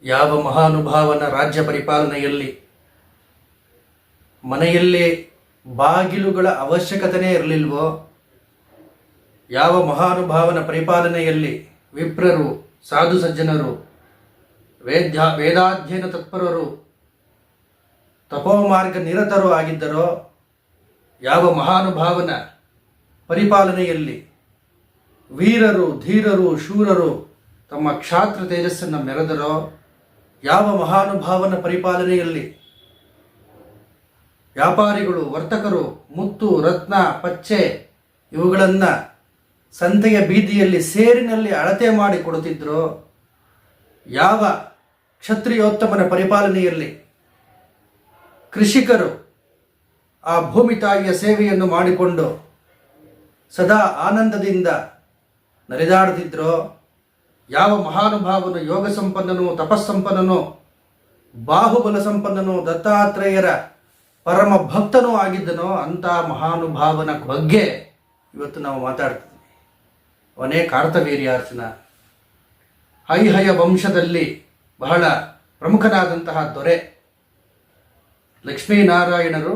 ಯಾವ ಮಹಾನುಭಾವನ ರಾಜ್ಯ ಪರಿಪಾಲನೆಯಲ್ಲಿ ಮನೆಯಲ್ಲಿ ಬಾಗಿಲುಗಳ ಅವಶ್ಯಕತೆಯೇ ಇರಲಿಲ್ವೋ, ಯಾವ ಮಹಾನುಭಾವನ ಪರಿಪಾಲನೆಯಲ್ಲಿ ವಿಪ್ರರು, ಸಾಧು ಸಜ್ಜನರು, ವೇದಾಧ್ಯಯನ ತತ್ಪರರು, ತಪೋಮಾರ್ಗ ನಿರತರು ಆಗಿದ್ದರೋ, ಯಾವ ಮಹಾನುಭಾವನ ಪರಿಪಾಲನೆಯಲ್ಲಿ ವೀರರು, ಧೀರರು, ಶೂರರು ತಮ್ಮ ಕ್ಷಾತ್ರ ತೇಜಸ್ಸನ್ನು ಮೆರೆದರೋ, ಯಾವ ಮಹಾನುಭಾವನ ಪರಿಪಾಲನೆಯಲ್ಲಿ ವ್ಯಾಪಾರಿಗಳು, ವರ್ತಕರು ಮುತ್ತು, ರತ್ನ, ಪಚ್ಚೆ ಇವುಗಳನ್ನು ಸಂತೆಯ ಬೀದಿಯಲ್ಲಿ ಸೇರಿನಲ್ಲಿ ಅಳತೆ ಮಾಡಿ ಕೊಡುತ್ತಿದ್ದರೋ, ಯಾವ ಕ್ಷತ್ರಿಯೋತ್ತಮನ ಪರಿಪಾಲನೆಯಲ್ಲಿ ಕೃಷಿಕರು ಆ ಭೂಮಿ ತಾಯಿಯ ಸೇವೆಯನ್ನು ಮಾಡಿಕೊಂಡು ಸದಾ ಆನಂದದಿಂದ ನಡೆದಾಡುತ್ತಿದ್ದರೋ, ಯಾವ ಮಹಾನುಭಾವನು ಯೋಗ ಸಂಪನ್ನನು, ತಪಸ್ಸಂಪನ್ನನು, ಬಾಹುಬಲ ಸಂಪನ್ನನು, ದತ್ತಾತ್ರೇಯರ ಪರಮ ಭಕ್ತನೂ ಆಗಿದ್ದನೋ ಅಂಥ ಮಹಾನುಭಾವನ ಬಗ್ಗೆ ಇವತ್ತು ನಾವು ಮಾತಾಡ್ತಿದ್ವಿ. ಅವನೇ ಕಾರ್ತವೀರ್ಯಾರ್ಜುನ. ಹೈಹಯ ವಂಶದಲ್ಲಿ ಬಹಳ ಪ್ರಮುಖನಾದಂತಹ ದೊರೆ ಲಕ್ಷ್ಮೀನಾರಾಯಣರು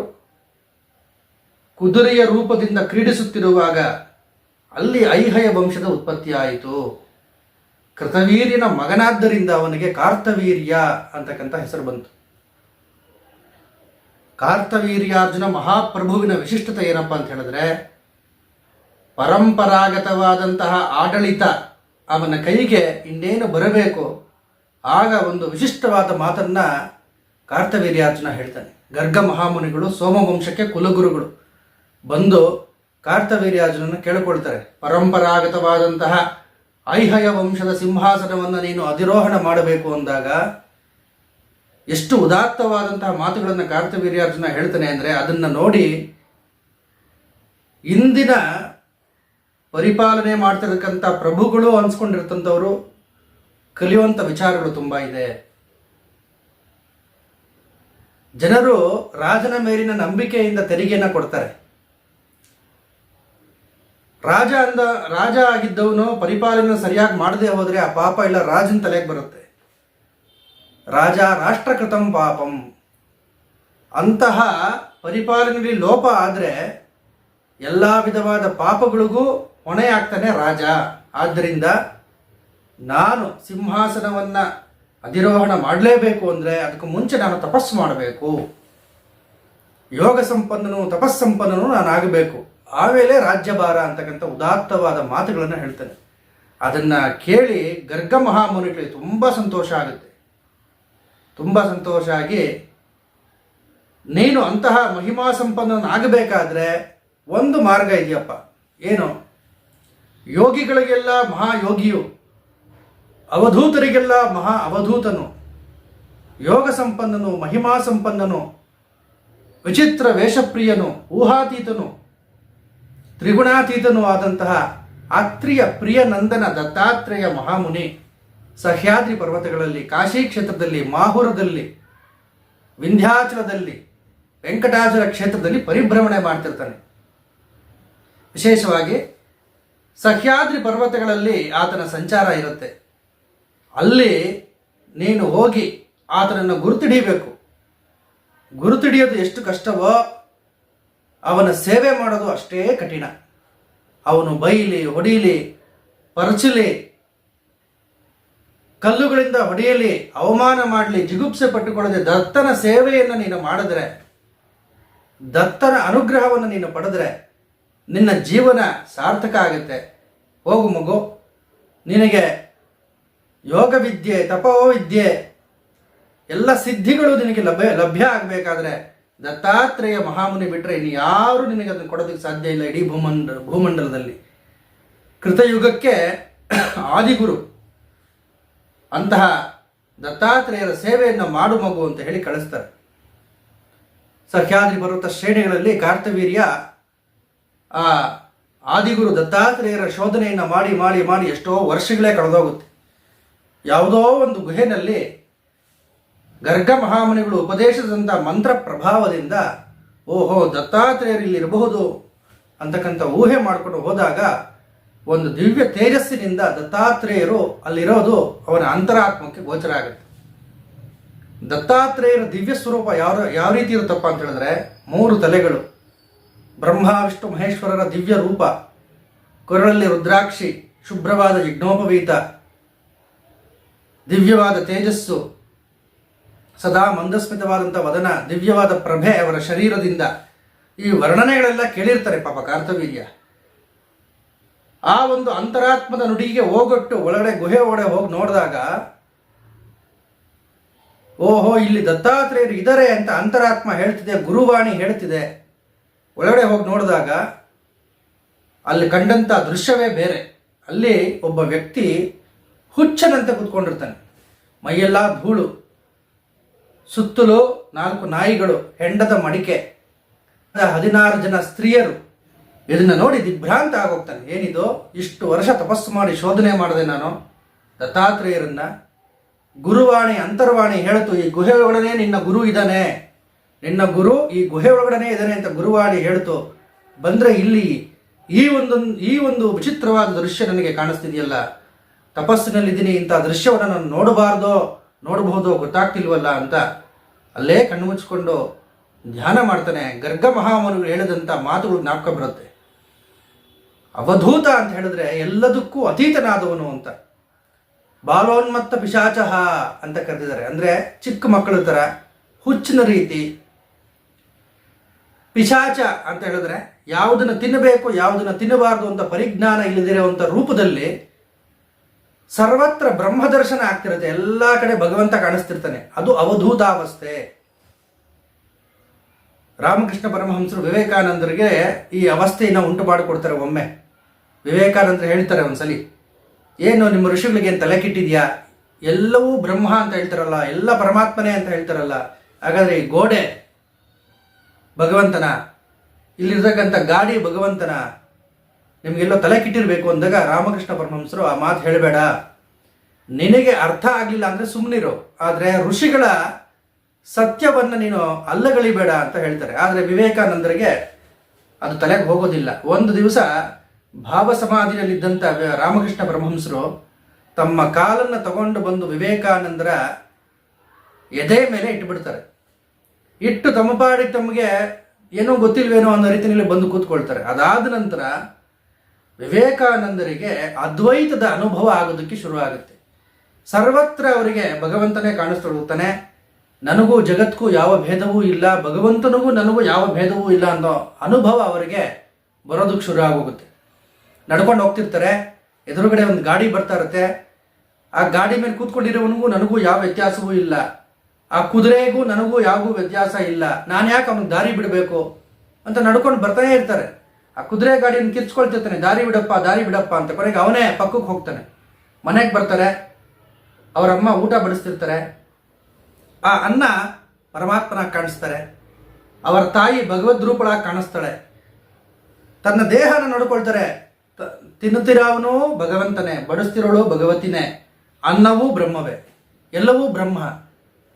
ಕುದುರೆಯ ರೂಪದಿಂದ ಕ್ರೀಡಿಸುತ್ತಿರುವಾಗ ಅಲ್ಲಿ ಐಹಯ ವಂಶದ ಉತ್ಪತ್ತಿಯಾಯಿತು. ಕೃತವೀರ್ಯನ ಮಗನಾದ್ದರಿಂದ ಅವನಿಗೆ ಕಾರ್ತವೀರ್ಯ ಅಂತಕ್ಕಂಥ ಹೆಸರು ಬಂತು. ಕಾರ್ತವೀರ್ಯಾರ್ಜುನ ಮಹಾಪ್ರಭುವಿನ ವಿಶಿಷ್ಟತೆ ಏನಪ್ಪ ಅಂತ ಹೇಳಿದ್ರೆ, ಪರಂಪರಾಗತವಾದಂತಹ ಆಡಳಿತ ಅವನ ಕೈಗೆ ಇನ್ನೇನು ಬರಬೇಕು, ಆಗ ಒಂದು ವಿಶಿಷ್ಟವಾದ ಮಾತನ್ನು ಕಾರ್ತವೀರ್ಯಾರ್ಜುನ ಹೇಳ್ತಾನೆ. ಗರ್ಗ ಮಹಾಮುನಿಗಳು ಸೋಮವಂಶಕ್ಕೆ ಕುಲಗುರುಗಳು ಬಂದು ಕಾರ್ತವೀರ್ಯಾರ್ಜುನನ್ನು ಕೇಳಿಕೊಳ್ತಾರೆ, ಪರಂಪರಾಗತವಾದಂತಹ ಐಹಯ ವಂಶದ ಸಿಂಹಾಸನವನ್ನು ನೀನು ಅಧಿರೋಹಣ ಮಾಡಬೇಕು ಅಂದಾಗ ಎಷ್ಟು ಉದಾತ್ತವಾದಂತಹ ಮಾತುಗಳನ್ನು ಕಾರ್ತವೀರ್ಯಾರ್ಜುನ ಹೇಳ್ತಾನೆ ಅಂದರೆ, ಅದನ್ನು ನೋಡಿ ಇಂದಿನ ಪರಿಪಾಲನೆ ಮಾಡ್ತಿರ್ತಕ್ಕಂಥ ಪ್ರಭುಗಳು ಅನ್ಸ್ಕೊಂಡಿರ್ತಂಥವರು ಕಲಿಯುವಂಥ ವಿಚಾರಗಳು ತುಂಬ ಇದೆ. ಜನರು ರಾಜನ ಮೇಲಿನ ನಂಬಿಕೆಯಿಂದ ತೆರಿಗೆಯನ್ನು ಕೊಡ್ತಾರೆ. ರಾಜ ಆಗಿದ್ದವನು ಪರಿಪಾಲನೆ ಸರಿಯಾಗಿ ಮಾಡದೆ ಹೋದರೆ ಆ ಪಾಪ ಇಲ್ಲ ರಾಜನ ತಲೆಗೆ ಬರುತ್ತೆ. ರಾಜ ರಾಷ್ಟ್ರಕೃತಂ ಪಾಪಂ. ಅಂತಹ ಪರಿಪಾಲನೆಯಲ್ಲಿ ಲೋಪ ಆದರೆ ಎಲ್ಲ ವಿಧವಾದ ಪಾಪಗಳಿಗೂ ಹೊಣೆಯಾಗ್ತಾನೆ ರಾಜ. ಆದ್ದರಿಂದ ನಾನು ಸಿಂಹಾಸನವನ್ನು ಅಧಿರೋಹಣ ಮಾಡಲೇಬೇಕು ಅಂದರೆ ಅದಕ್ಕೆ ಮುಂಚೆ ನಾನು ತಪಸ್ಸು ಮಾಡಬೇಕು, ಯೋಗ ಸಂಪನ್ನನು, ತಪಸ್ಸಂಪನ್ನನು ನಾನು ಆಗಬೇಕು, ಆಮೇಲೆ ರಾಜ್ಯಭಾರ ಅಂತಕ್ಕಂಥ ಉದಾತ್ತವಾದ ಮಾತುಗಳನ್ನು ಹೇಳ್ತಾನೆ. ಅದನ್ನು ಕೇಳಿ ಗರ್ಗ ಮಹಾಮುನಿಗಳಿಗೆ ತುಂಬ ಸಂತೋಷ ಆಗುತ್ತೆ. ತುಂಬ ಸಂತೋಷ ಆಗಿ, ನೀನು ಅಂತಹ ಮಹಿಮಾ ಸಂಪನ್ನನಾಗಬೇಕಾದ್ರೆ ಒಂದು ಮಾರ್ಗ ಇದೆಯಪ್ಪ. ಏನು? ಯೋಗಿಗಳಿಗೆಲ್ಲ ಮಹಾಯೋಗಿಯು, ಅವಧೂತರಿಗೆಲ್ಲ ಮಹಾ ಅವಧೂತನು, ಯೋಗ ಸಂಪನ್ನನು, ಮಹಿಮಾ ಸಂಪನ್ನನು, ವಿಚಿತ್ರ ವೇಷಪ್ರಿಯನು, ಊಹಾತೀತನು, ತ್ರಿಗುಣಾತೀತನೂ ಆದಂತಹ ಆತ್ರಿಯ ಪ್ರಿಯನಂದನ ದತ್ತಾತ್ರೇಯ ಮಹಾಮುನಿ ಸಹ್ಯಾದ್ರಿ ಪರ್ವತಗಳಲ್ಲಿ, ಕಾಶಿ ಕ್ಷೇತ್ರದಲ್ಲಿ, ಮಾಹುರದಲ್ಲಿ, ವಿಂಧ್ಯಾಚಲದಲ್ಲಿ, ವೆಂಕಟಾಚಲ ಕ್ಷೇತ್ರದಲ್ಲಿ ಪರಿಭ್ರಮಣೆ ಮಾಡ್ತಿರ್ತಾನೆ. ವಿಶೇಷವಾಗಿ ಸಹ್ಯಾದ್ರಿ ಪರ್ವತಗಳಲ್ಲಿ ಆತನ ಸಂಚಾರ ಇರುತ್ತೆ. ಅಲ್ಲಿ ನೀನು ಹೋಗಿ ಆತನನ್ನು ಗುರುತಿಡಿಯಬೇಕು. ಗುರುತಿಡಿಯೋದು ಎಷ್ಟು ಕಷ್ಟವೋ ಅವನ ಸೇವೆ ಮಾಡೋದು ಅಷ್ಟೇ ಕಠಿಣ. ಅವನು ಬೈಲಿ, ಹೊಡೀಲಿ, ಪರಚಲಿ, ಕಲ್ಲುಗಳಿಂದ ಹೊಡೆಯಲಿ, ಅವಮಾನ ಮಾಡಲಿ, ಜಿಗುಪ್ಸೆ ಪಟ್ಟುಕೊಳ್ಳದೆ ದತ್ತನ ಸೇವೆಯನ್ನು ನೀನು ಮಾಡಿದ್ರೆ, ದತ್ತನ ಅನುಗ್ರಹವನ್ನು ನೀನು ಪಡೆದ್ರೆ ನಿನ್ನ ಜೀವನ ಸಾರ್ಥಕ ಆಗುತ್ತೆ. ಹೋಗು ಮಗು, ನಿನಗೆ ಯೋಗ ವಿದ್ಯೆ, ತಪೋವಿದ್ಯೆ ಎಲ್ಲ ಸಿದ್ಧಿಗಳು ನಿನಗೆ ಲಭ್ಯ ಆಗಬೇಕಾದ್ರೆ ದತ್ತಾತ್ರೇಯ ಮಹಾಮುನಿ ಬಿಟ್ಟರೆ ಇನ್ನು ಯಾರು ನಿನಗೆ ಅದನ್ನು ಕೊಡೋದಕ್ಕೆ ಸಾಧ್ಯ ಇಲ್ಲ ಇಡೀ ಭೂಮಂಡಲದಲ್ಲಿ. ಕೃತಯುಗಕ್ಕೆ ಆದಿಗುರು ಅಂತಹ ದತ್ತಾತ್ರೇಯರ ಸೇವೆಯನ್ನು ಮಾಡು ಮಗು ಅಂತ ಹೇಳಿ ಕಳಿಸ್ತಾರೆ. ಸಹ್ಯಾದ್ರಿ ಪರ್ವತ ಶ್ರೇಣಿಗಳಲ್ಲಿ ಕಾರ್ತವೀರ್ಯ ಆ ಆದಿಗುರು ದತ್ತಾತ್ರೇಯರ ಶೋಧನೆಯನ್ನು ಮಾಡಿ ಮಾಡಿ ಮಾಡಿ ಎಷ್ಟೋ ವರ್ಷಗಳೇ ಕಳೆದೋಗುತ್ತೆ. ಯಾವುದೋ ಒಂದು ಗುಹೆಯಲ್ಲಿ ಗರ್ಗ ಮಹಾಮುನಿಗಳು ಉಪದೇಶದಂಥ ಮಂತ್ರ ಪ್ರಭಾವದಿಂದ ಓಹೋ ದತ್ತಾತ್ರೇಯರು ಇಲ್ಲಿರಬಹುದು ಅಂತಕ್ಕಂಥ ಊಹೆ ಮಾಡಿಕೊಂಡು ಹೋದಾಗ ಒಂದು ದಿವ್ಯ ತೇಜಸ್ಸಿನಿಂದ ದತ್ತಾತ್ರೇಯರು ಅಲ್ಲಿರೋದು ಅವನ ಅಂತರಾತ್ಮಕ್ಕೆ ಗೋಚರ ಆಗುತ್ತೆ. ದತ್ತಾತ್ರೇಯರ ದಿವ್ಯ ಸ್ವರೂಪ ಯಾವ ರೀತಿ ಇರುತ್ತಪ್ಪ ಅಂತ ಹೇಳಿದ್ರೆ 3 ತಲೆಗಳು, ಬ್ರಹ್ಮ ವಿಷ್ಣು ಮಹೇಶ್ವರರ ದಿವ್ಯ ರೂಪ, ಕೊರಳಲ್ಲಿ ರುದ್ರಾಕ್ಷಿ, ಶುಭ್ರವಾದ ಯಜ್ಞೋಪವೀತ, ದಿವ್ಯವಾದ ತೇಜಸ್ಸು, ಸದಾ ಮಂದಸ್ಮಿತವಾದಂಥ ವದನ, ದಿವ್ಯವಾದ ಪ್ರಭೆ ಅವರ ಶರೀರದಿಂದ. ಈ ವರ್ಣನೆಗಳೆಲ್ಲ ಕೇಳಿರ್ತಾರೆ ಪಾಪ ಕಾರ್ತವೀರ್ಯ. ಆ ಒಂದು ಅಂತರಾತ್ಮದ ನುಡಿಗೆ ಹೋಗೊಟ್ಟು ಒಳಗಡೆ ಗುಹೆ ಒಳಗಡೆ ಹೋಗಿ ನೋಡಿದಾಗ, ಓಹೋ ಇಲ್ಲಿ ದತ್ತಾತ್ರೇಯರು ಇದ್ದಾರೆ ಅಂತ ಅಂತರಾತ್ಮ ಹೇಳ್ತಿದೆ, ಗುರುವಾಣಿ ಹೇಳ್ತಿದೆ. ಒಳಗಡೆ ಹೋಗಿ ನೋಡಿದಾಗ ಅಲ್ಲಿ ಕಂಡಂಥ ದೃಶ್ಯವೇ ಬೇರೆ. ಅಲ್ಲಿ ಒಬ್ಬ ವ್ಯಕ್ತಿ ಹುಚ್ಚನಂತೆ ಕೂತ್ಕೊಂಡಿರ್ತಾನೆ, ಮೈಯೆಲ್ಲ ಧೂಳು, ಸುತ್ತಲೂ 4 ನಾಯಿಗಳು, ಹೆಂಡದ ಮಡಿಕೆ, 16 ಜನ ಸ್ತ್ರೀಯರು. ಇದನ್ನು ನೋಡಿ ದಿಗ್ಭ್ರಾಂತ ಆಗೋಗ್ತಾನೆ. ಏನಿದು, ಇಷ್ಟು ವರ್ಷ ತಪಸ್ಸು ಮಾಡಿ ಶೋಧನೆ ಮಾಡಿದೆ ನಾನು ದತ್ತಾತ್ರೇಯರನ್ನ, ಗುರುವಾಣಿ ಅಂತರ್ವಾಣಿ ಹೇಳ್ತು ಈ ಗುಹೆ ಒಳಗಡೆ ನಿನ್ನ ಗುರು ಇದ್ದಾನೆ, ನಿನ್ನ ಗುರು ಈ ಗುಹೆ ಒಳಗಡೆ ಇದ್ದಾನೆ ಅಂತ ಗುರುವಾಣಿ ಹೇಳ್ತು. ಬಂದರೆ ಇಲ್ಲಿ ಈ ಒಂದು ವಿಚಿತ್ರವಾದ ದೃಶ್ಯ ನನಗೆ ಕಾಣಿಸ್ತಿದೆಯಲ್ಲ, ತಪಸ್ಸಿನಲ್ಲಿದ್ದೀನಿ, ಇಂಥ ದೃಶ್ಯವನ್ನು ನಾನು ನೋಡಬಹುದೋ ಗೊತ್ತಾಗ್ತಿಲ್ವಲ್ಲ ಅಂತ ಅಲ್ಲೇ ಕಣ್ಣು ಮುಚ್ಚಿಕೊಂಡು ಧ್ಯಾನ ಮಾಡ್ತಾನೆ. ಗರ್ಗ ಮಹಾಮುನಿಗಳು ಹೇಳಿದಂಥ ಮಾತುಗಳು ಜ್ಞಾಪಕ ಬರುತ್ತೆ. ಅವಧೂತ ಅಂತ ಹೇಳಿದ್ರೆ ಎಲ್ಲದಕ್ಕೂ ಅತೀತನಾದವನು ಅಂತ. ಬಾಲೋನ್ಮತ್ತ ಪಿಶಾಚಃ ಅಂತ ಕರೆದಿದ್ದಾರೆ. ಅಂದರೆ ಚಿಕ್ಕ ಮಕ್ಕಳ ಥರ ಹುಚ್ಚಿನ ರೀತಿ. ಪಿಶಾಚ ಅಂತ ಹೇಳಿದ್ರೆ ಯಾವುದನ್ನು ತಿನ್ನಬೇಕು ಯಾವುದನ್ನು ತಿನ್ನಬಾರ್ದು ಅಂತ ಪರಿಜ್ಞಾನ ಇಲ್ಲದಿರುವಂಥ ರೂಪದಲ್ಲಿ ಸರ್ವತ್ರ ಬ್ರಹ್ಮದರ್ಶನ ಆಗ್ತಿರುತ್ತೆ. ಎಲ್ಲ ಕಡೆ ಭಗವಂತ ಕಾಣಿಸ್ತಿರ್ತಾನೆ. ಅದು ಅವಧೂತಾವಸ್ಥೆ. ರಾಮಕೃಷ್ಣ ಪರಮಹಂಸರು ವಿವೇಕಾನಂದರಿಗೆ ಈ ಅವಸ್ಥೆಯನ್ನು ಉಂಟು ಮಾಡಿಕೊಡ್ತಾರೆ. ಒಮ್ಮೆ ವಿವೇಕಾನಂದರು ಹೇಳ್ತಾರೆ ಒಂದ್ಸಲಿ, ಏನು ನಿಮ್ಮ ಋಷಿಗಳಿಗೆ ಏನು ತಲೆ ಕೆಟ್ಟಿದ್ಯಾ, ಎಲ್ಲವೂ ಬ್ರಹ್ಮ ಅಂತ ಹೇಳ್ತಾರಲ್ಲ, ಎಲ್ಲ ಪರಮಾತ್ಮನೇ ಅಂತ ಹೇಳ್ತಾರಲ್ಲ, ಹಾಗಾದರೆ ಈ ಗೋಡೆ ಭಗವಂತನ, ಇಲ್ಲಿರ್ತಕ್ಕಂಥ ಗಾಡಿ ಭಗವಂತನ, ನಿಮಗೆಲ್ಲೋ ತಲೆ ಕಿಟ್ಟಿರಬೇಕು ಅಂದಾಗ ರಾಮಕೃಷ್ಣ ಪರಮಹಂಸರು ಆ ಮಾತು ಹೇಳಬೇಡ, ನಿನಗೆ ಅರ್ಥ ಆಗಲಿಲ್ಲ ಅಂದರೆ ಸುಮ್ಮನಿರು, ಆದರೆ ಋಷಿಗಳ ಸತ್ಯವನ್ನು ನೀನು ಅಲ್ಲಗಳಿಬೇಡ ಅಂತ ಹೇಳ್ತಾರೆ. ಆದರೆ ವಿವೇಕಾನಂದರಿಗೆ ಅದು ತಲೆಗೆ ಹೋಗೋದಿಲ್ಲ. ಒಂದು ದಿವಸ ಭಾವ ಸಮಾಧಿಯಲ್ಲಿದ್ದಂಥ ರಾಮಕೃಷ್ಣ ಪರಮಹಂಸರು ತಮ್ಮ ಕಾಲನ್ನು ತಗೊಂಡು ಬಂದು ವಿವೇಕಾನಂದರ ಎದೆ ಮೇಲೆ ಇಟ್ಟುಬಿಡ್ತಾರೆ. ಇಟ್ಟು ತಮ್ಮ ಪಾಡಿಗೆ ತಮಗೆ ಏನೋ ಗೊತ್ತಿಲ್ವೇನೋ ಅನ್ನೋ ರೀತಿಯಲ್ಲಿ ಬಂದು ಕೂತ್ಕೊಳ್ತಾರೆ. ಅದಾದ ನಂತರ ವಿವೇಕಾನಂದರಿಗೆ ಅದ್ವೈತದ ಅನುಭವ ಆಗೋದಕ್ಕೆ ಶುರುವಾಗುತ್ತೆ. ಸರ್ವತ್ರ ಅವರಿಗೆ ಭಗವಂತನೇ ಕಾಣಿಸ್ತೊಡಗುತ್ತಾನೆ. ನನಗೂ ಜಗತ್ಗೂ ಯಾವ ಭೇದವೂ ಇಲ್ಲ, ಭಗವಂತನಿಗೂ ನನಗೂ ಯಾವ ಭೇದವೂ ಇಲ್ಲ ಅನ್ನೋ ಅನುಭವ ಅವರಿಗೆ ಬರೋದಕ್ಕೆ ಶುರು ಆಗೋಗುತ್ತೆ. ನಡ್ಕೊಂಡು ಹೋಗ್ತಿರ್ತಾರೆ, ಎದುರುಗಡೆ ಒಂದು ಗಾಡಿ ಬರ್ತಾ ಇರುತ್ತೆ. ಆ ಗಾಡಿ ಮೇಲೆ ಕೂತ್ಕೊಂಡಿರೋವನಿಗೂ ನನಗೂ ಯಾವ ವ್ಯತ್ಯಾಸವೂ ಇಲ್ಲ, ಆ ಕುದುರೆಗೂ ನನಗೂ ಯಾವ ವ್ಯತ್ಯಾಸ ಇಲ್ಲ, ನಾನು ಯಾಕೆ ಅವನಿಗೆ ದಾರಿ ಬಿಡಬೇಕು ಅಂತ ನಡ್ಕೊಂಡು ಬರ್ತಾನೆ ಇರ್ತಾರೆ. ಆ ಕುದುರೆ ಗಾಡಿಯನ್ನು ಕಿರ್ಚ್ಕೊಳ್ತಿರ್ತಾನೆ, ದಾರಿ ಬಿಡಪ್ಪ ಅಂತ. ಕೊನೆಗೆ ಅವನೇ ಪಕ್ಕಕ್ಕೆ ಹೋಗ್ತಾನೆ. ಮನೆಗೆ ಬರ್ತಾರೆ, ಅವರಮ್ಮ ಊಟ ಬಡಿಸ್ತಿರ್ತಾರೆ. ಆ ಅನ್ನ ಪರಮಾತ್ಮನಾಗಿ ಕಾಣಿಸ್ತಾರೆ, ಅವರ ತಾಯಿ ಭಗವದ್ ರೂಪಳಾಗಿ ಕಾಣಿಸ್ತಾಳೆ. ತನ್ನ ದೇಹನ ನೋಡ್ಕೊಳ್ತಾರೆ, ತಿನ್ನುತ್ತಿರೋವನು ಭಗವಂತನೇ, ಬಡಿಸ್ತಿರೋಳು ಭಗವತಿನೇ, ಅನ್ನವೂ ಬ್ರಹ್ಮವೇ, ಎಲ್ಲವೂ ಬ್ರಹ್ಮ.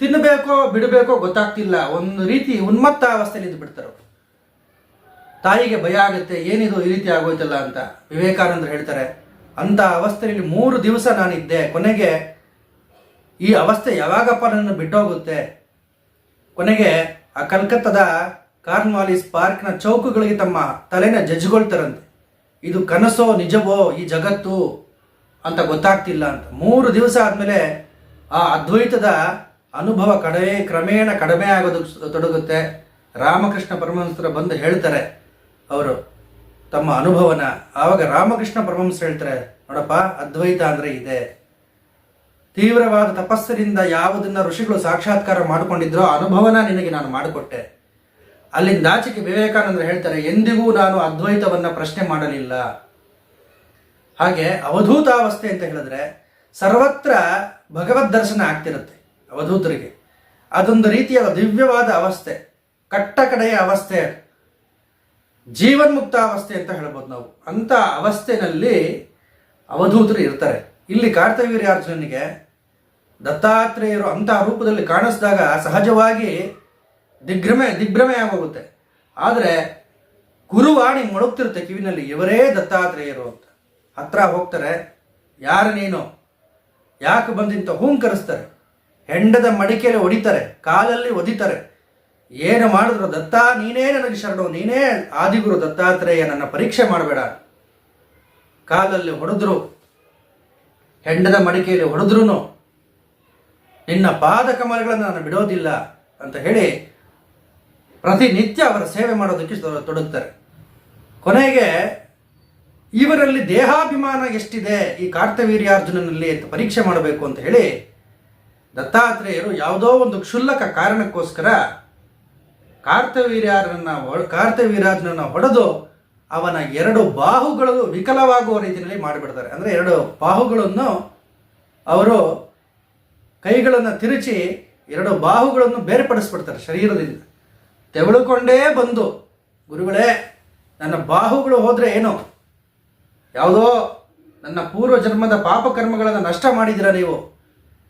ತಿನ್ನಬೇಕೋ ಬಿಡಬೇಕೋ ಗೊತ್ತಾಗ್ತಿಲ್ಲ, ಒಂದು ರೀತಿ ಉನ್ಮತ್ತ ಅವಸ್ಥೆಯಲ್ಲಿ ಇದ್ದು ಬಿಡ್ತಾರೆ. ತಾಯಿಗೆ ಭಯ ಆಗುತ್ತೆ, ಏನಿದು ಈ ರೀತಿ ಆಗೋಯ್ತಲ್ಲ ಅಂತ. ವಿವೇಕಾನಂದರು ಹೇಳ್ತಾರೆ, ಅಂಥ ಅವಸ್ಥೆಯಲ್ಲಿ 3 ದಿವಸ ನಾನಿದ್ದೆ. ಕೊನೆಗೆ ಈ ಅವಸ್ಥೆ ಯಾವಾಗಪ್ಪ ನನ್ನ ಬಿಟ್ಟೋಗುತ್ತೆ. ಕೊನೆಗೆ ಆ ಕಲ್ಕತ್ತಾದ ಕಾರ್ನ್ವಾಲಿಸ್ ಪಾರ್ಕ್ನ ಚೌಕಗಳಿಗೆ ತಮ್ಮ ತಲೆನ ಜಜ್ಕೊಳ್ತಾರಂತೆ. ಇದು ಕನಸೋ ನಿಜವೋ ಈ ಜಗತ್ತು ಅಂತ ಗೊತ್ತಾಗ್ತಿಲ್ಲ ಅಂತ. 3 ದಿವಸ ಆದಮೇಲೆ ಆ ಅದ್ವೈತದ ಅನುಭವ ಕ್ರಮೇಣ ಕಡಿಮೆ ಆಗೋದಕ್ಕೆ ತೊಡಗುತ್ತೆ. ರಾಮಕೃಷ್ಣ ಪರಮಹಂಸರು ಬಂದು ಹೇಳ್ತಾರೆ ಅವರು ತಮ್ಮ ಅನುಭವನ. ಆವಾಗ ರಾಮಕೃಷ್ಣ ಪರಮಹಂಸರು ಹೇಳ್ತಾರೆ, ನೋಡಪ್ಪ, ಅದ್ವೈತ ಅಂದರೆ ಇದೆ. ತೀವ್ರವಾದ ತಪಸ್ಸಿನಿಂದ ಯಾವುದನ್ನ ಋಷಿಗಳು ಸಾಕ್ಷಾತ್ಕಾರ ಮಾಡಿಕೊಂಡಿದ್ರೋ ಅನುಭವನ ನಿನಗೆ ನಾನು ಮಾಡಿಕೊಟ್ಟೆ. ಅಲ್ಲಿಂದ ಆಚೆಗೆ ವಿವೇಕಾನಂದರು ಹೇಳ್ತಾರೆ, ಎಂದಿಗೂ ನಾನು ಅದ್ವೈತವನ್ನು ಪ್ರಶ್ನೆ ಮಾಡಲಿಲ್ಲ. ಹಾಗೆ ಅವಧೂತಾವಸ್ಥೆ ಅಂತ ಹೇಳಿದ್ರೆ ಸರ್ವತ್ರ ಭಗವದ್ ದರ್ಶನ ಆಗ್ತಿರುತ್ತೆ ಅವಧೂತರಿಗೆ. ಅದೊಂದು ರೀತಿಯ ದಿವ್ಯವಾದ ಅವಸ್ಥೆ, ಕಟ್ಟ ಕಡೆಯ ಅವಸ್ಥೆ, ಜೀವನ್ಮುಕ್ತ ಅವಸ್ಥೆ ಅಂತ ಹೇಳ್ಬೋದು ನಾವು. ಅಂಥ ಅವಸ್ಥೆಯಲ್ಲಿ ಅವಧೂತರು ಇರ್ತಾರೆ. ಇಲ್ಲಿ ಕಾರ್ತವೀರ್ಯಾರ್ಜುನನಿಗೆ ದತ್ತಾತ್ರೇಯರು ಅಂತಹ ರೂಪದಲ್ಲಿ ಕಾಣಿಸಿದಾಗ ಸಹಜವಾಗಿ ದಿಗ್ಭ್ರಮೆ ಆಗೋಗುತ್ತೆ. ಆದರೆ ಗುರುವಾಣಿ ಮೊಳಗ್ತಿರುತ್ತೆ ಕಿವಿನಲ್ಲಿ, ಇವರೇ ದತ್ತಾತ್ರೇಯರು ಅಂತ. ಹತ್ರ ಹೋಗ್ತಾರೆ, ಯಾರು ನೀನು, ಯಾಕೆ ಬಂದಿಂತ ಹೂಂಕರಿಸ್ತಾರೆ. ಹೆಂಡದ ಮಡಿಕೆಯಲ್ಲಿ ಹೊಡಿತಾರೆ, ಕಾಲಲ್ಲಿ ಒದಿತಾರೆ. ಏನು ಮಾಡಿದ್ರು, ದತ್ತ ನೀನೇ ನನಗೆ ಶರಣು, ನೀನೇ ಆದಿಗುರು ದತ್ತಾತ್ರೇಯ, ನನ್ನ ಪರೀಕ್ಷೆ ಮಾಡಬೇಡ. ಕಾಲಲ್ಲಿ ಹೊಡೆದ್ರು, ಹೆಂಡದ ಮಡಿಕೆಯಲ್ಲಿ ಹೊಡೆದ್ರೂ ನಿನ್ನ ಪಾದ ಕಮಲಗಳನ್ನು ನಾನು ಬಿಡೋದಿಲ್ಲ ಅಂತ ಹೇಳಿ ಪ್ರತಿನಿತ್ಯ ಅವರ ಸೇವೆ ಮಾಡೋದಕ್ಕೆ ತೊಡಗ್ತಾರೆ. ಕೊನೆಗೆ ಇವರಲ್ಲಿ ದೇಹಾಭಿಮಾನ ಎಷ್ಟಿದೆ ಈ ಕಾರ್ತವೀರ್ಯಾರ್ಜುನನಲ್ಲಿ ಅಂತ ಪರೀಕ್ಷೆ ಮಾಡಬೇಕು ಅಂತ ಹೇಳಿ ದತ್ತಾತ್ರೇಯರು ಯಾವುದೋ ಒಂದು ಕ್ಷುಲ್ಲಕ ಕಾರಣಕ್ಕೋಸ್ಕರ ಕಾರ್ತವೀರ್ಯಾರ್ಜುನನ ಹೊಡೆದು ಅವನ 2 ಬಾಹುಗಳು ವಿಕಲವಾಗುವ ರೀತಿಯಲ್ಲಿ ಮಾಡಿಬಿಡ್ತಾರೆ. ಅಂದರೆ 2 ಬಾಹುಗಳನ್ನು ಅವರು ಕೈಗಳನ್ನು ತಿರುಚಿ 2 ಬಾಹುಗಳನ್ನು ಬೇರ್ಪಡಿಸ್ಬಿಡ್ತಾರೆ ಶರೀರದಿಂದ. ತೆವಳುಕೊಂಡೇ ಬಂದು, ಗುರುಗಳೇ ನನ್ನ ಬಾಹುಗಳು ಹೋದರೆ ಏನು, ಯಾವುದೋ ನನ್ನ ಪೂರ್ವ ಜನ್ಮದ ಪಾಪಕರ್ಮಗಳನ್ನು ನಷ್ಟ ಮಾಡಿದಿರ ನೀವು,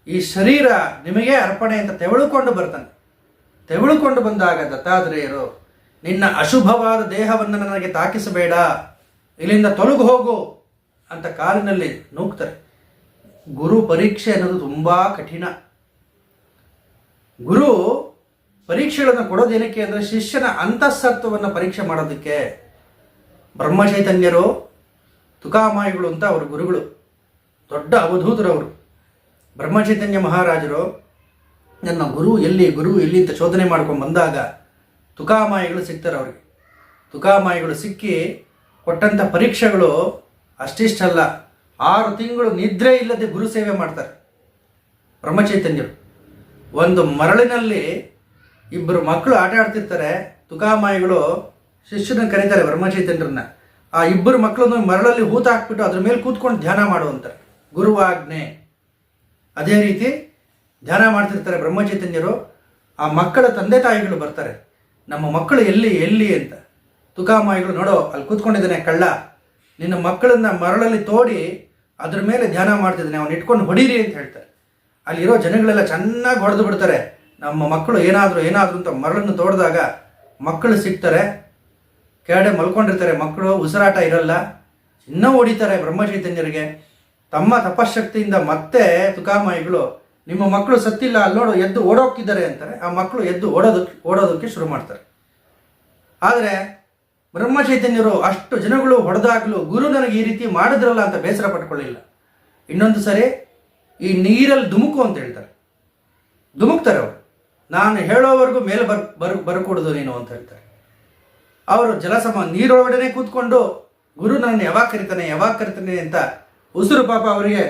ಈ ಶರೀರ ನಿಮಗೇ ಅರ್ಪಣೆ ಅಂತ ತೆವಳುಕೊಂಡು ಬರ್ತಾನೆ. ತೆವಳುಕೊಂಡು ಬಂದಾಗ ದತ್ತಾತ್ರೇಯರು, ನಿನ್ನ ಅಶುಭವಾದ ದೇಹವನ್ನು ನನಗೆ ತಾಕಿಸಬೇಡ, ಇಲ್ಲಿಂದ ತೊಲಗು ಹೋಗು ಅಂತ ಕಾಲಿನಲ್ಲಿ ನೂಕ್ತಾರೆ. ಗುರು ಪರೀಕ್ಷೆ ಅನ್ನೋದು ತುಂಬ ಕಠಿಣ. ಗುರು ಪರೀಕ್ಷೆಗಳನ್ನು ಕೊಡೋದೇನಕ್ಕೆ ಅಂದರೆ ಶಿಷ್ಯನ ಅಂತಃಸತ್ವವನ್ನು ಪರೀಕ್ಷೆ ಮಾಡೋದಕ್ಕೆ. ಬ್ರಹ್ಮಚೈತನ್ಯರು, ತುಕಾಮಾಯಿಗಳು ಅಂತ ಅವರು ಗುರುಗಳು, ದೊಡ್ಡ ಅವಧೂತರವರು. ಬ್ರಹ್ಮಚೈತನ್ಯ ಮಹಾರಾಜರು ನನ್ನ ಗುರು ಎಲ್ಲಿ ಅಂತ ಶೋಧನೆ ಮಾಡ್ಕೊಂಡು ಬಂದಾಗ ತುಕಾಮಾಯಿಗಳು ಸಿಗ್ತಾರೆ ಅವರಿಗೆ. ತುಕಾಮಾಯಿಗಳು ಸಿಕ್ಕಿ ಕೊಟ್ಟಂಥ ಪರೀಕ್ಷೆಗಳು ಅಷ್ಟಿಷ್ಟಲ್ಲ, 6 ತಿಂಗಳು ನಿದ್ರೆ ಇಲ್ಲದೆ ಗುರು ಸೇವೆ ಮಾಡ್ತಾರೆ ಬ್ರಹ್ಮಚೈತನ್ಯರು. ಒಂದು ಮರಳಿನಲ್ಲಿ 2 ಮಕ್ಕಳು ಆಟ ಆಡ್ತಿರ್ತಾರೆ. ತುಕಾಮಾಯಿಗಳು ಶಿಷ್ಯನ ಕರೀತಾರೆ ಬ್ರಹ್ಮಚೈತನ್ಯರನ್ನ. ಆ 2 ಮಕ್ಕಳನ್ನು ಮರಳಲ್ಲಿ ಹೂತು ಹಾಕ್ಬಿಟ್ಟು ಅದ್ರ ಮೇಲೆ ಕೂತ್ಕೊಂಡು ಧ್ಯಾನ ಮಾಡುವಂತಾರೆ, ಗುರುವಾಜ್ಞೆ. ಅದೇ ರೀತಿ ಧ್ಯಾನ ಮಾಡ್ತಿರ್ತಾರೆ ಬ್ರಹ್ಮಚೈತನ್ಯರು. ಆ ಮಕ್ಕಳ ತಂದೆ ತಾಯಿಗಳು ಬರ್ತಾರೆ, ನಮ್ಮ ಮಕ್ಕಳು ಎಲ್ಲಿ ಅಂತ. ತುಕಾಮಾಯಿಗಳು, ನೋಡೋ ಅಲ್ಲಿ ಕೂತ್ಕೊಂಡಿದ್ದಾನೆ ಕಳ್ಳ, ನಿನ್ನ ಮಕ್ಕಳನ್ನ ಮರಳಲ್ಲಿ ತೋಡಿ ಅದ್ರ ಮೇಲೆ ಧ್ಯಾನ ಮಾಡ್ತಿದ್ದಾನೆ, ಅವನು ಇಟ್ಕೊಂಡು ಹೊಡೀರಿ ಅಂತ ಹೇಳ್ತಾರೆ. ಅಲ್ಲಿರೋ ಜನಗಳೆಲ್ಲ ಚೆನ್ನಾಗಿ ಹೊಡೆದು ಬಿಡ್ತಾರೆ. ನಮ್ಮ ಮಕ್ಕಳು ಏನಾದರೂ ಅಂತ ಮರಳನ್ನು ತೋಡಿದಾಗ ಮಕ್ಕಳು ಸಿಗ್ತಾರೆ, ಕೆಳಗಡೆ ಮಲ್ಕೊಂಡಿರ್ತಾರೆ. ಮಕ್ಕಳು ಉಸಿರಾಟ ಇರಲ್ಲ, ಇನ್ನೂ ಹೊಡಿತಾರೆ ಬ್ರಹ್ಮಚೈತನ್ಯರಿಗೆ. ತಮ್ಮ ತಪಶಕ್ತಿಯಿಂದ ಮತ್ತೆ ತುಕಾಮಾಯಿಗಳು, ನಿಮ್ಮ ಮಕ್ಕಳು ಸತ್ತಿಲ್ಲ, ಅಲ್ಲಿ ನೋಡು ಎದ್ದು ಓಡೋಗ್ತಿದ್ದಾರೆ ಅಂತಾರೆ. ಆ ಮಕ್ಕಳು ಎದ್ದು ಓಡೋದಕ್ಕೆ ಶುರು ಮಾಡ್ತಾರೆ. ಆದರೆ ಬ್ರಹ್ಮಚೈತನ್ಯರು ಅಷ್ಟು ಜನಗಳು ಹೊಡೆದಾಗಲೂ ಗುರು ನನಗೆ ಈ ರೀತಿ ಮಾಡಿದ್ರಲ್ಲ ಅಂತ ಬೇಸರ ಪಟ್ಕೊಳ್ಳಿಲ್ಲ. ಇನ್ನೊಂದು ಸರಿ ಈ ನೀರಲ್ಲಿ ಧುಮುಕು ಅಂತ ಹೇಳ್ತಾರೆ, ಧುಮುಕ್ತಾರೆ ಅವರು. ನಾನು ಹೇಳೋವರೆಗೂ ಮೇಲೆ ಬರಕೂಡದು ನೀನು ಅಂತ ಹೇಳ್ತಾರೆ. ಅವರು ನೀರೊಳಗಡೆ ಕೂತ್ಕೊಂಡು ಗುರು ನನ್ನನ್ನು ಯಾವಾಗ ಕರಿತಾನೆ ಅಂತ ಉಸಿರು ಪಾಪ ಅವರಿಗೆ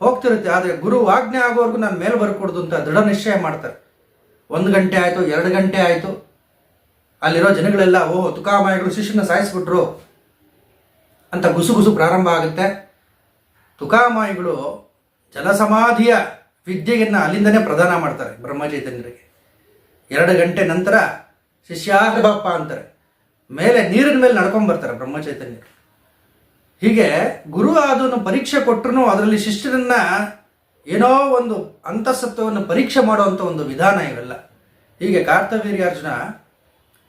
ಹೋಗ್ತಿರುತ್ತೆ. ಆದರೆ ಗುರು ಆಜ್ಞೆ ಆಗೋವರೆಗೂ ನಾನು ಮೇಲೆ ಬರ್ಕೊಡ್ದು ಅಂತ ದೃಢ ನಿಶ್ಚಯ ಮಾಡ್ತಾರೆ. 1 ಗಂಟೆ ಆಯಿತು, 2 ಗಂಟೆ ಆಯಿತು. ಅಲ್ಲಿರೋ ಜನಗಳೆಲ್ಲ, ಓಹೋ ತುಕಾಮಾಯಿಗಳು ಶಿಷ್ಯನ ಸಾಯಿಸ್ಬಿಟ್ರು ಅಂತ ಗುಸುಗುಸು ಪ್ರಾರಂಭ ಆಗುತ್ತೆ. ತುಕಾಮಾಯಿಗಳು ಜಲಸಮಾಧಿಯ ವಿದ್ಯೆಯನ್ನು ಅಲ್ಲಿಂದನೇ ಪ್ರದಾನ ಮಾಡ್ತಾರೆ ಬ್ರಹ್ಮಚೈತನ್ಯರಿಗೆ. 2 ಗಂಟೆ ನಂತರ ಶಿಷ್ಯಾಹಬಪ್ಪ ಅಂತಾರೆ, ಮೇಲೆ ನೀರಿನ ಮೇಲೆ ನಡ್ಕೊಂಡ್ಬರ್ತಾರೆ ಬ್ರಹ್ಮಚೈತನ್ಯರು. ಹೀಗೆ ಗುರು ಅದನ್ನು ಪರೀಕ್ಷೆ ಕೊಟ್ಟರು ಅದರಲ್ಲಿ ಶಿಷ್ಯರನ್ನ ಏನೋ ಒಂದು ಅಂತಃಸತ್ವವನ್ನು ಪರೀಕ್ಷೆ ಮಾಡುವಂಥ ಒಂದು ವಿಧಾನ ಇವೆಲ್ಲ. ಹೀಗೆ ಕಾರ್ತವೀರ್ಯಾರ್ಜುನ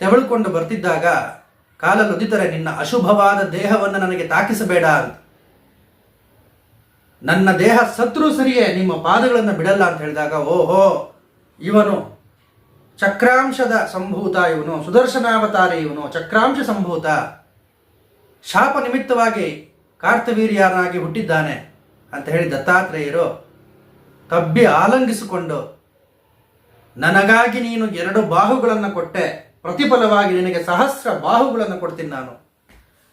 ತೆವಳುಕೊಂಡು ಬರ್ತಿದ್ದಾಗ ಕಾಲಲ್ಲಿ ಒದಿತಾರೆ, ನಿನ್ನ ಅಶುಭವಾದ ದೇಹವನ್ನು ನನಗೆ ತಾಕಿಸಬೇಡ ಅಂತ. ನನ್ನ ದೇಹ ಸತ್ರು ಸರಿಯೇ, ನಿಮ್ಮ ಪಾದಗಳನ್ನು ಬಿಡಲ್ಲ ಅಂತ ಹೇಳಿದಾಗ, ಓಹೋ ಇವನು ಚಕ್ರಾಂಶದ ಸಂಭೂತ, ಇವನು ಸುದರ್ಶನಾವತಾರಿ, ಇವನು ಚಕ್ರಾಂಶ ಸಂಭೂತ, ಶಾಪ ನಿಮಿತ್ತವಾಗಿ ಕಾರ್ತವೀರ್ಯನಾಗಿ ಹುಟ್ಟಿದ್ದಾನೆ ಅಂತ ಹೇಳಿ ದತ್ತಾತ್ರೇಯರು ತಬ್ಬಿ ಆಲಂಗಿಸಿಕೊಂಡು, ನನಗಾಗಿ ನೀನು 2 ಬಾಹುಗಳನ್ನು ಕೊಟ್ಟೆ, ಪ್ರತಿಫಲವಾಗಿ ನಿನಗೆ 1000 ಬಾಹುಗಳನ್ನು ಕೊಡ್ತೀನಿ ನಾನು.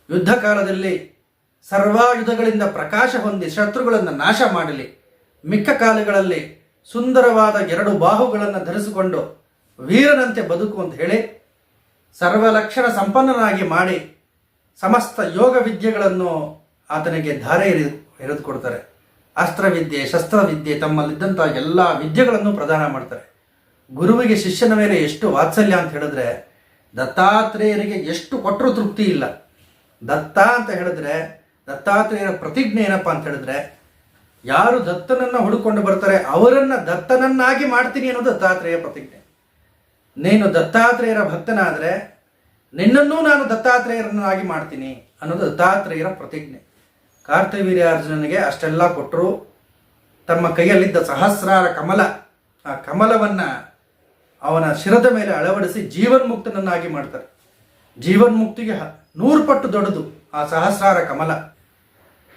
ಯುದ್ಧ ಕಾಲದಲ್ಲಿ ಸರ್ವಾಯುಧಗಳಿಂದ ಪ್ರಕಾಶ ಹೊಂದಿ ಶತ್ರುಗಳನ್ನು ನಾಶ ಮಾಡಲಿ, ಮಿಕ್ಕ ಕಾಲಗಳಲ್ಲಿ ಸುಂದರವಾದ 2 ಬಾಹುಗಳನ್ನು ಧರಿಸಿಕೊಂಡು ವೀರನಂತೆ ಬದುಕು ಅಂತ ಹೇಳಿ ಸರ್ವಲಕ್ಷಣ ಸಂಪನ್ನನಾಗಿ ಮಾಡಿ ಸಮಸ್ತ ಯೋಗ ವಿದ್ಯೆಗಳನ್ನು ಆತನಿಗೆ ಧಾರೆ ಎರೆದುಕೊಡ್ತಾರೆ. ಅಸ್ತ್ರವಿದ್ಯೆ, ಶಸ್ತ್ರವಿದ್ಯೆ, ತಮ್ಮಲ್ಲಿದ್ದಂಥ ಎಲ್ಲ ವಿದ್ಯೆಗಳನ್ನು ಪ್ರದಾನ ಮಾಡ್ತಾರೆ. ಗುರುವಿಗೆ ಶಿಷ್ಯನ ಮೇಲೆ ಎಷ್ಟು ವಾತ್ಸಲ್ಯ ಅಂತ ಹೇಳಿದ್ರೆ, ದತ್ತಾತ್ರೇಯರಿಗೆ ಎಷ್ಟು ಕೊಟ್ಟರೂ ತೃಪ್ತಿ ಇಲ್ಲ. ದತ್ತ ಅಂತ ಹೇಳಿದ್ರೆ ದತ್ತಾತ್ರೇಯರ ಪ್ರತಿಜ್ಞೆ ಏನಪ್ಪ ಅಂತ ಹೇಳಿದ್ರೆ, ಯಾರು ದತ್ತನನ್ನು ಹುಡುಕೊಂಡು ಬರ್ತಾರೆ ಅವರನ್ನು ದತ್ತನನ್ನಾಗಿ ಮಾಡ್ತೀನಿ ಅನ್ನೋದು ದತ್ತಾತ್ರೇಯ ಪ್ರತಿಜ್ಞೆ. ನೀನು ದತ್ತಾತ್ರೇಯರ ಭಕ್ತನಾದರೆ ನಿನ್ನನ್ನೂ ನಾನು ದತ್ತಾತ್ರೇಯರನ್ನಾಗಿ ಮಾಡ್ತೀನಿ ಅನ್ನೋದು ದತ್ತಾತ್ರೇಯರ ಪ್ರತಿಜ್ಞೆ. ಕಾರ್ತವೀರ್ಯಾರ್ಜುನನಿಗೆ ಅಷ್ಟೆಲ್ಲ ಕೊಟ್ಟರು. ತಮ್ಮ ಕೈಯಲ್ಲಿದ್ದ ಸಹಸ್ರಾರ ಕಮಲ ಆ ಕಮಲವನ್ನು ಅವನ ಶಿರದ ಮೇಲೆ ಅಳವಡಿಸಿ ಜೀವನ್ಮುಕ್ತನನ್ನಾಗಿ ಮಾಡ್ತಾರೆ. ಜೀವನ್ಮುಕ್ತಿಗೆ 100 ಪಟ್ಟು ದೊಡ್ಡದು ಆ ಸಹಸ್ರಾರ ಕಮಲ.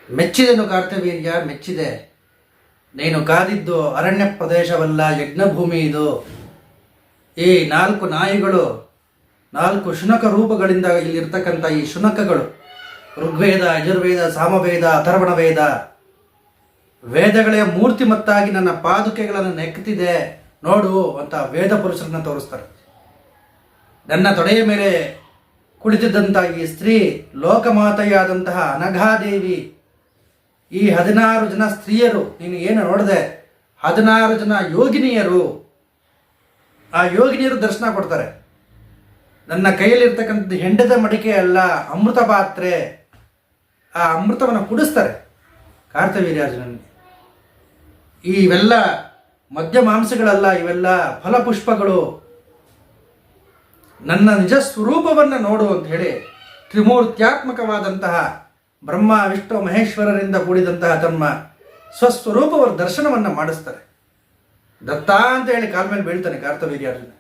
ಮೆಚ್ಚಿದೆನು ಕಾರ್ತವೀರ್ಯ, ಮೆಚ್ಚಿದೆ. ನೀನು ಕಾದಿದ್ದು ಅರಣ್ಯ ಪ್ರದೇಶವಲ್ಲ, ಯಜ್ಞಭೂಮಿ ಇದು. ಈ 4 ನಾಯಿಗಳು, 4 ಶುನಕ ರೂಪಗಳಿಂದ ಇಲ್ಲಿರ್ತಕ್ಕಂಥ ಈ ಶುನಕಗಳು ಋಗ್ವೇದ, ಯಜುರ್ವೇದ, ಸಾಮವೇದ, ಅಥರ್ವಣ ವೇದ, ವೇದಗಳೇ ಮೂರ್ತಿಮತ್ತಾಗಿ ನನ್ನ ಪಾದುಕೆಗಳನ್ನು ನೆಕ್ತಿದೆ ನೋಡು ಅಂತ ವೇದ ಪುರುಷರನ್ನ ತೋರಿಸ್ತಾರೆ. ನನ್ನ ತೊಡೆಯ ಮೇಲೆ ಕುಳಿತಿದ್ದಂಥ ಈ ಸ್ತ್ರೀ ಲೋಕಮಾತೆಯಾದಂತಹ ಅನಘಾದೇವಿ. ಈ 16 ಜನ ಸ್ತ್ರೀಯರು ನೀನು ಏನು ನೋಡಿದೆ, 16 ಜನ ಯೋಗಿನಿಯರು. ಆ ಯೋಗಿನಿಯರು ದರ್ಶನ ಕೊಡ್ತಾರೆ. ನನ್ನ ಕೈಯಲ್ಲಿರ್ತಕ್ಕಂಥದ್ದು ಹೆಂಡದ ಮಡಿಕೆ ಅಲ್ಲ, ಅಮೃತ ಪಾತ್ರೆ. ಆ ಅಮೃತವನ್ನು ಕುಡಿಸ್ತಾರೆ ಕಾರ್ತವೀರ್ಯಾರ್ಜುನನಿಗೆ. ಇವೆಲ್ಲ ಮದ್ಯ ಮಾಂಸಗಳಲ್ಲ, ಇವೆಲ್ಲ ಫಲಪುಷ್ಪಗಳು. ನನ್ನ ನಿಜ ಸ್ವರೂಪವನ್ನು ನೋಡು ಅಂತ ಹೇಳಿ ತ್ರಿಮೂರ್ತ್ಯಾತ್ಮಕವಾದಂತಹ ಬ್ರಹ್ಮ ವಿಷ್ಣು ಮಹೇಶ್ವರರಿಂದ ಕೂಡಿದಂತಹ ತಮ್ಮ ಸ್ವಸ್ವರೂಪವರ ದರ್ಶನವನ್ನು ಮಾಡಿಸ್ತಾರೆ. ದತ್ತ ಅಂತ ಹೇಳಿ ಕಾಲ ಮೇಲೆ ಬೀಳ್ತಾನೆ ಕಾರ್ತವೀರ್ಯಾರ್ಜುನ.